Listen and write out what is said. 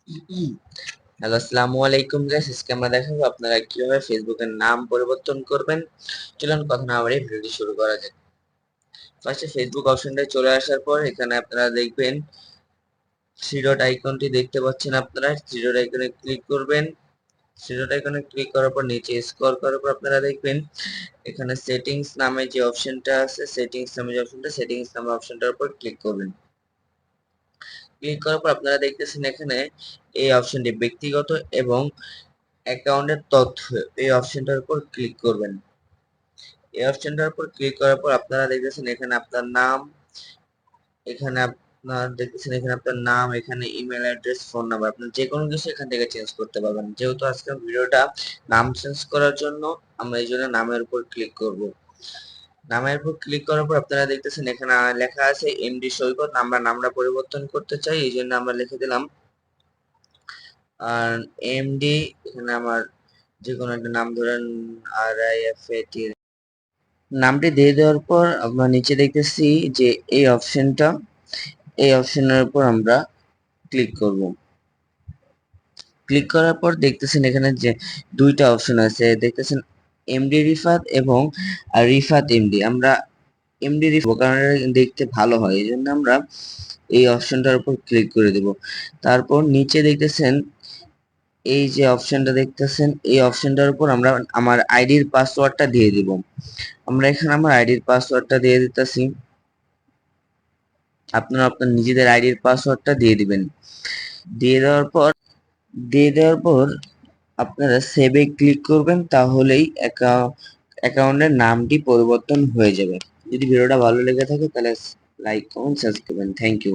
Hello, আসসালামু আলাইকুম guys. আজকে আমরা দেখাবো আপনারা কিভাবে ফেসবুকের নাম পরিবর্তন করবেন। চলুন কথা না বাড়িয়ে ভিডিওটি শুরু করা যাক। ফার্স্টে ফেসবুক অপশনটায় চলে আসার পর এখানে আপনারা দেখবেন থ্রি ডট আইকনটি দেখতে পাচ্ছেন। আপনারা থ্রি ডট আইকনে ক্লিক করবেন। থ্রি ডট আইকনে ক্লিক করার পর নিচে স্ক্রল করার পর আপনারা দেখবেন এখানে সেটিংস নামে যে অপশনটা আছে, সেটিংস নামে অপশনটার উপর ক্লিক করবেন। ক্লিক করার পর আপনারা দেখতেছেন এখানে এই অপশনটি ব্যক্তিগত এবং অ্যাকাউন্টের তথ্য, এই অপশনটার উপর ক্লিক করবেন। এই অপশনটার উপর ক্লিক করার পর আপনারা দেখতেছেন এখানে আপনার নাম, এখানে ইমেল অ্যাড্রেস, ফোন নাম্বার, আপনার যে কোনো কিছু এখান থেকে চেঞ্জ করতে পারবেন। যেহেতু আজকে ভিডিওটা নাম চেঞ্জ করার জন্য, আমরা এই জন্য নামের উপর ক্লিক করব। নামের উপর ক্লিক করার পর আপনারা দেখতেছেন এখানে লেখা আছে এমডি সৈকত। আমরা নামটা পরিবর্তন করতে চাই, এই জন্য আমরা লিখে দিলাম আর এমডি। এখানে আমার যে কোনো একটা নাম ধরেন, RIFAT নামটি দিয়ে দেওয়ার পর আমরা নিচে দেখতেছি যে এই অপশনের উপর আমরা ক্লিক করব। ক্লিক করার পর দেখতেছেন এখানে যে দুইটা অপশন আছে, দেখতেছেন এমডি রিফাত এবং রিফাত এমডি। আমরা এমডি রিফাত কারণ এটা দেখতে ভালো হয়, এই জন্য আমরা এই অপশনটার উপর ক্লিক করে দেব। তারপর নিচে দেখতেছেন এই যে অপশনটা দেখতেছেন, এই অপশনটার উপর আমরা আমার আইডির পাসওয়ার্ডটা দিয়ে দিব। আমরা এখানে আমার আইডির পাসওয়ার্ডটা দিয়ে দিতেছি। আপনারা আপনার নিজেদের আইডির পাসওয়ার্ডটা দিয়ে দিবেন। দিয়ে দেওয়ার পর দিয়ে দেওয়ার পর আপনারা সেভে ক্লিক করবেন, তাহলেই অ্যাকাউন্টের নামটি পরিবর্তন হয়ে যাবে। যদি ভিডিওটা ভালো লেগে থাকে তাহলে লাইক কমেন্ট সাবস্ক্রাইব করবেন। Thank you.